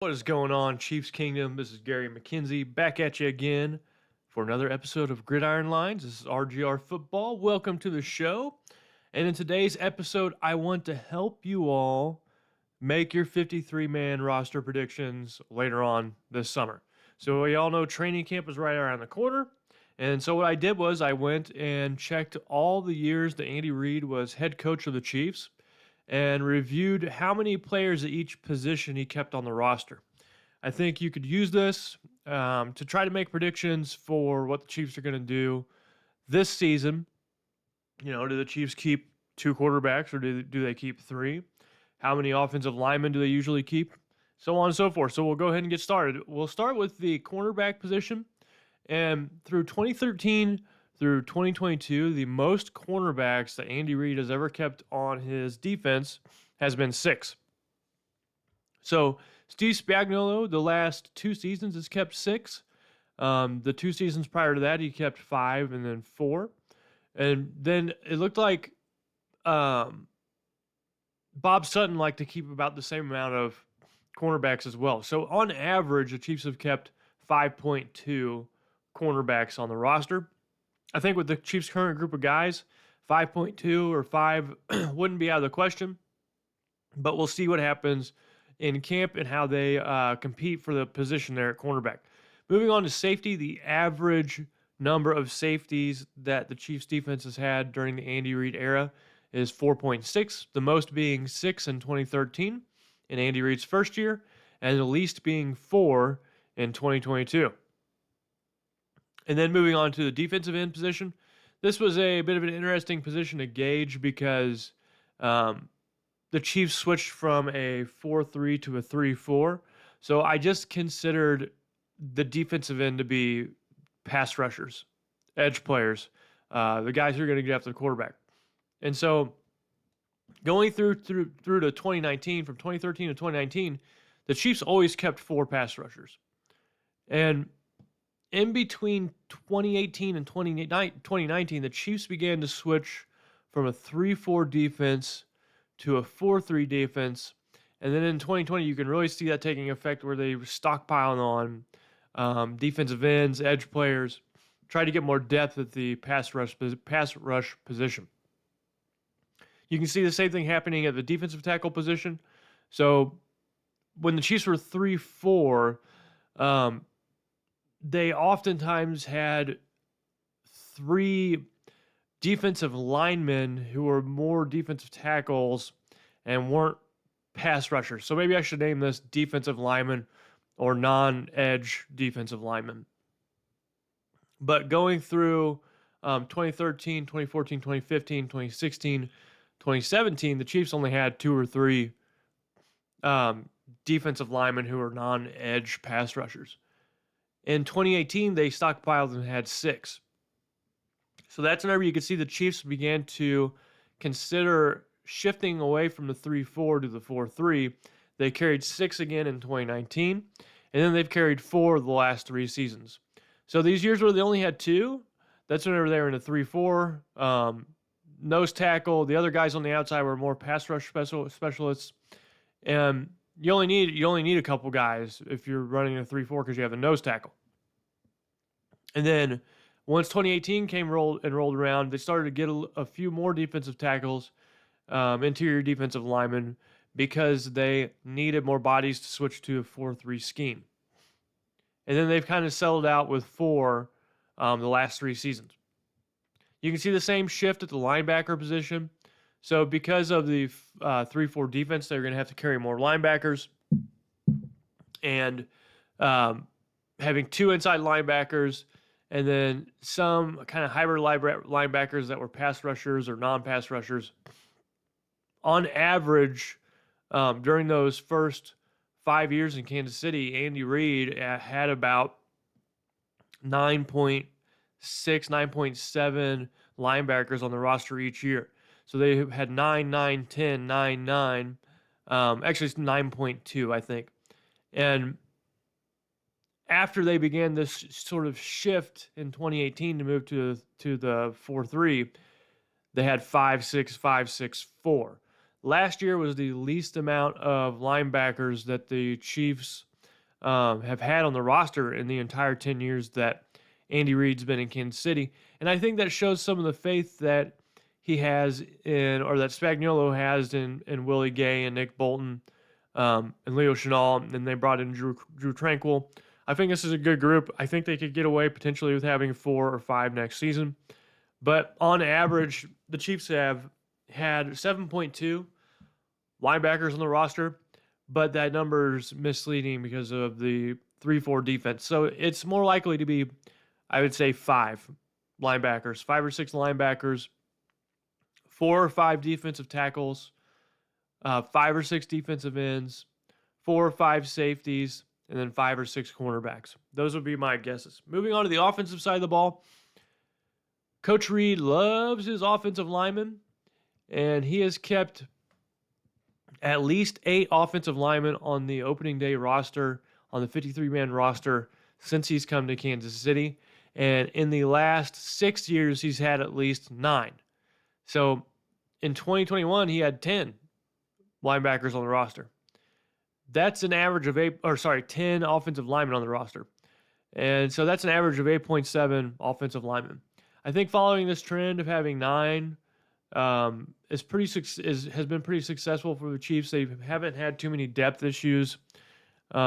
What is going on, Chiefs Kingdom? This is Gary McKenzie back at you again for another episode of Gridiron Lines. This is RGR Football. Welcome to the show. And in today's episode, I want to help you all make your 53-man roster predictions later on this summer. So we all know training camp is right around the corner. And so what I did was I went and checked all the years that Andy Reid was head coach of the Chiefs and reviewed how many players at each position he kept on the roster. I think you could use this to try to make predictions for what the Chiefs are going to do this season. You know, do the Chiefs keep two quarterbacks or do they keep three? How many offensive linemen do they usually keep? So on and so forth. So we'll go ahead and get started. We'll start with the cornerback position. And through 2013 through 2022, the most cornerbacks that Andy Reid has ever kept on his defense has been 6. So Steve Spagnuolo, the last 2 seasons, has kept 6. The 2 seasons prior to that, he kept 5 and then 4. And then it looked like Bob Sutton liked to keep about the same amount of cornerbacks as well. So on average, the Chiefs have kept 5.2 cornerbacks on the roster. I think with the Chiefs' current group of guys, 5.2 or 5 wouldn't be out of the question. But we'll see what happens in camp and how they compete for the position there at cornerback. Moving on to safety, the average number of safeties that the Chiefs defense has had during the Andy Reid era is 4.6, the most being 6 in 2013 in Andy Reid's first year, and the least being 4 in 2022. And then moving on to the defensive end position, this was a bit of an interesting position to gauge because the Chiefs switched from a 4-3 to a 3-4. So I just considered the defensive end to be pass rushers, edge players, the guys who are going to get after the quarterback. And so going through to 2019, from 2013 to 2019, the Chiefs always kept 4 pass rushers. And in between 2018 and 2019, the Chiefs began to switch from a 3-4 defense to a 4-3 defense. And then in 2020, you can really see that taking effect where they were stockpiling on defensive ends, edge players, try to get more depth at the pass rush position. You can see the same thing happening at the defensive tackle position. So when the Chiefs were 3-4, they oftentimes had 3 defensive linemen who were more defensive tackles and weren't pass rushers. So maybe I should name this defensive lineman or non-edge defensive lineman. But going through 2013, 2014, 2015, 2016, 2017, the Chiefs only had 2 or 3 defensive linemen who were non-edge pass rushers. In 2018, they stockpiled and had 6. So that's whenever you can see the Chiefs began to consider shifting away from the 3-4 to the 4-3. They carried 6 again in 2019, and then they've carried 4 the last 3 seasons. So these years where they only had 2, that's whenever they were in a 3-4. Nose tackle, the other guys on the outside were more pass rush specialists. And you only need a couple guys if you're running a 3-4 because you have a nose tackle. And then once 2018 rolled around, they started to get a few more defensive tackles, interior defensive linemen, because they needed more bodies to switch to a 4-3 scheme. And then they've kind of settled out with 4 the last 3 seasons. You can see the same shift at the linebacker position. So because of the 3-4 defense, they're going to have to carry more linebackers. And having 2 inside linebackers and then some kind of hybrid linebackers that were pass rushers or non-pass rushers. On average, during those first 5 years in Kansas City, Andy Reid had about 9.6, 9.7 linebackers on the roster each year. So they had 9, 9, 10, 9, 9. Actually, it's 9.2, I think. And after they began this sort of shift in 2018 to move to the 4-3, they had 5, 6, 5, 6, 4. Last year was the least amount of linebackers that the Chiefs have had on the roster in the entire 10 years that Andy Reid's been in Kansas City. And I think that shows some of the faith that he has in, or that Spagnuolo has in Willie Gay and Nick Bolton, and Leo Chenal, and they brought in Drew Tranquil. I think this is a good group. I think they could get away potentially with having 4 or 5 next season. But on average, the Chiefs have had 7.2 linebackers on the roster, but that number's misleading because of the 3-4 defense. So it's more likely to be, I would say, 5 linebackers, 5 or 6 linebackers, 4 or 5 defensive tackles, 5 or 6 defensive ends, 4 or 5 safeties, and then 5 or 6 cornerbacks. Those would be my guesses. Moving on to the offensive side of the ball, Coach Reid loves his offensive linemen, and he has kept at least 8 offensive linemen on the opening day roster, on the 53-man roster, since he's come to Kansas City. And in the last 6 years, he's had at least 9. So in 2021, he had 10 linebackers on the roster. That's an average of 10 offensive linemen on the roster. And so that's an average of 8.7 offensive linemen. I think following this trend of having 9 has been pretty successful for the Chiefs. They haven't had too many depth issues. They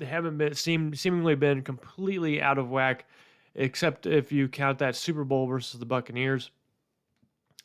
haven't been seemingly been completely out of whack, except if you count that Super Bowl versus the Buccaneers.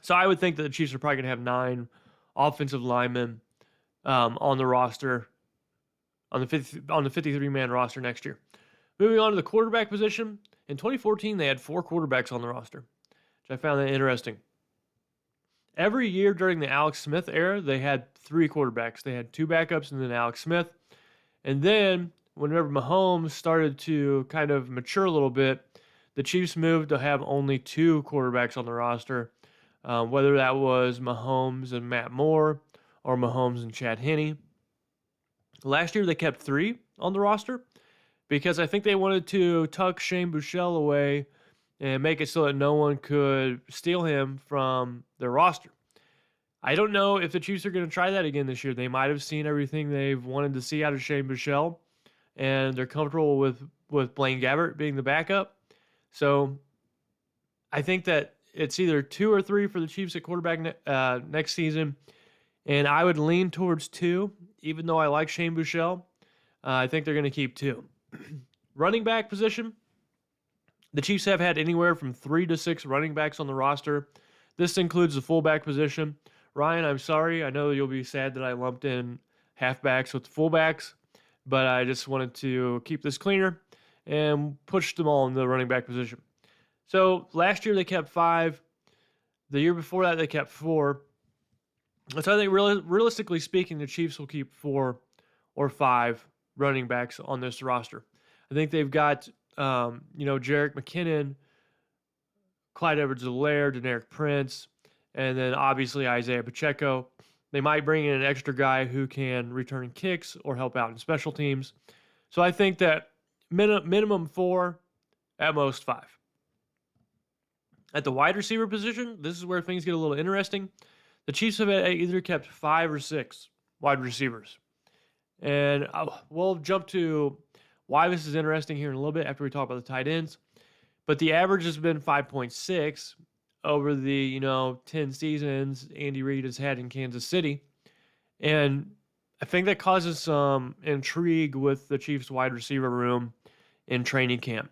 So I would think that the Chiefs are probably going to have 9 offensive linemen on the roster, on the 53-man roster next year. Moving on to the quarterback position, in 2014 they had 4 quarterbacks on the roster, which I found that interesting. Every year during the Alex Smith era, they had 3 quarterbacks. They had 2 backups and then Alex Smith. And then whenever Mahomes started to kind of mature a little bit, the Chiefs moved to have only 2 quarterbacks on the roster, whether that was Mahomes and Matt Moore or Mahomes and Chad Henne. Last year, they kept 3 on the roster because I think they wanted to tuck Shane Buechele away and make it so that no one could steal him from their roster. I don't know if the Chiefs are going to try that again this year. They might have seen everything they've wanted to see out of Shane Buechele, and they're comfortable with Blaine Gabbert being the backup. So I think that it's either 2 or 3 for the Chiefs at quarterback next season, and I would lean towards 2, even though I like Shane Buechele. I think they're going to keep 2. Running back position, the Chiefs have had anywhere from 3 to 6 running backs on the roster. This includes the fullback position. Ryan, I'm sorry. I know you'll be sad that I lumped in halfbacks with fullbacks, but I just wanted to keep this cleaner and push them all in the running back position. So last year they kept 5. The year before that they kept 4. So I think realistically speaking, the Chiefs will keep 4 or 5 running backs on this roster. I think they've got Jerick McKinnon, Clyde Edwards-Helaire, Deneric Prince, and then obviously Isaiah Pacheco. They might bring in an extra guy who can return kicks or help out in special teams. So I think that minimum 4, at most 5. At the wide receiver position, this is where things get a little interesting. The Chiefs have either kept 5 or 6 wide receivers. And we'll jump to why this is interesting here in a little bit after we talk about the tight ends. But the average has been 5.6 over the 10 seasons Andy Reid has had in Kansas City. And I think that causes some intrigue with the Chiefs wide receiver room in training camp.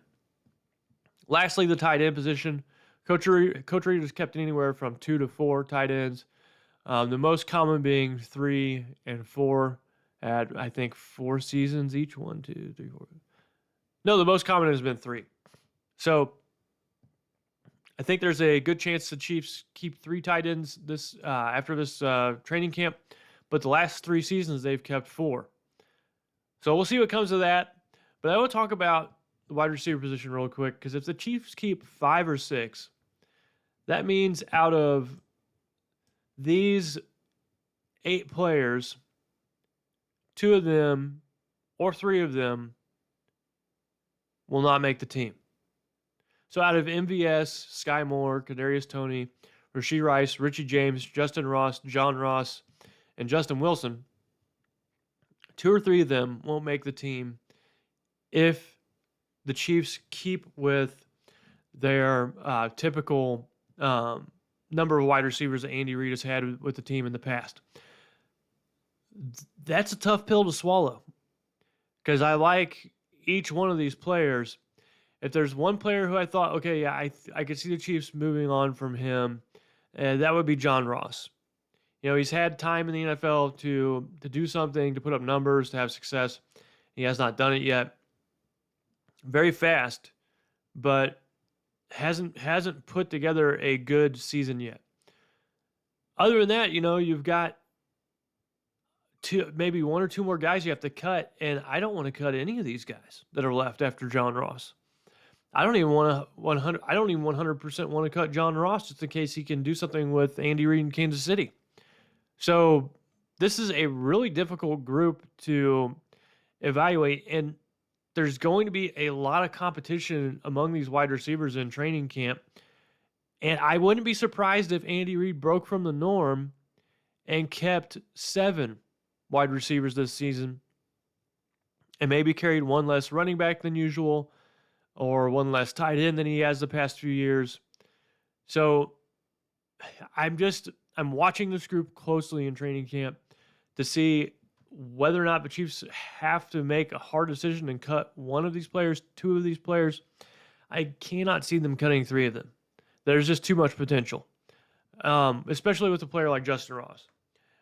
Lastly, the tight end position. Coach Reid has kept anywhere from 2 to 4 tight ends. The most common being 3 and 4 at, I think, 4 seasons each. 1, 2, 3, 4. No, the most common has been 3. So I think there's a good chance the Chiefs keep 3 tight ends after this training camp. But the last 3 seasons, they've kept 4. So we'll see what comes of that. But I want to talk about the wide receiver position real quick, because if the Chiefs keep 5 or 6, that means out of these 8 players, 2 of them or 3 of them will not make the team. So out of MVS, Sky Moore, Kadarius Toney, Rashee Rice, Richie James, Justin Ross, John Ross, and Justin Wilson, 2 or 3 of them won't make the team if the Chiefs keep with their typical number of wide receivers that Andy Reid has had with the team in the past. That's a tough pill to swallow because I like each one of these players. If there's one player who I thought, okay, yeah, I could see the Chiefs moving on from him, that would be John Ross. He's had time in the NFL to do something, to put up numbers, to have success. He has not done it yet. Very fast, but hasn't put together a good season yet. Other than that, you've got maybe 1 or 2 more guys you have to cut, and I don't want to cut any of these guys that are left after John Ross. I don't even 100% want to cut John Ross just in case he can do something with Andy Reid in Kansas City. So this is a really difficult group to evaluate, and there's going to be a lot of competition among these wide receivers in training camp. And I wouldn't be surprised if Andy Reid broke from the norm and kept 7 wide receivers this season and maybe carried 1 less running back than usual or 1 less tight end than he has the past few years. So I'm watching this group closely in training camp to see whether or not the Chiefs have to make a hard decision and cut 1 of these players, 2 of these players. I cannot see them cutting 3 of them. There's just too much potential, especially with a player like Justin Ross.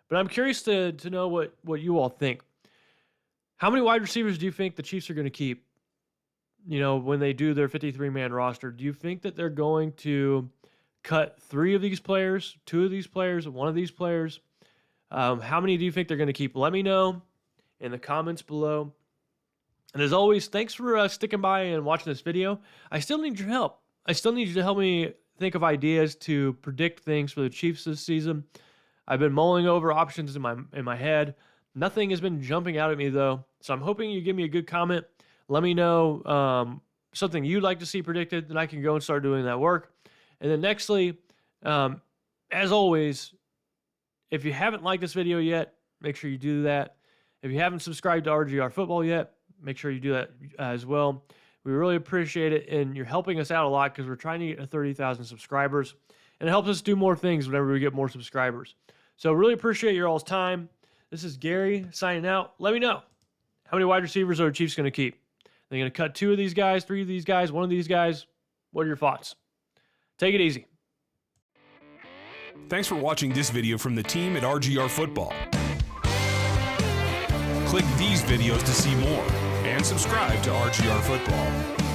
But I'm curious to know what you all think. How many wide receivers do you think the Chiefs are going to keep, when they do their 53-man roster? Do you think that they're going to cut 3 of these players, 2 of these players, 1 of these players? How many do you think they're going to keep? Let me know in the comments below. And as always, thanks for sticking by and watching this video. I still need your help. I still need you to help me think of ideas to predict things for the Chiefs this season. I've been mulling over options in my head. Nothing has been jumping out at me, though. So I'm hoping you give me a good comment. Let me know something you'd like to see predicted, then I can go and start doing that work. And then nextly, as always, if you haven't liked this video yet, make sure you do that. If you haven't subscribed to RGR Football yet, make sure you do that as well. We really appreciate it, and you're helping us out a lot because we're trying to get to 30,000 subscribers, and it helps us do more things whenever we get more subscribers. So really appreciate your all's time. This is Gary signing out. Let me know, how many wide receivers are the Chiefs going to keep? They're going to cut 2 of these guys, 3 of these guys, 1 of these guys? What are your thoughts? Take it easy. Thanks for watching this video from the team at RGR Football. Click these videos to see more and subscribe to RGR Football.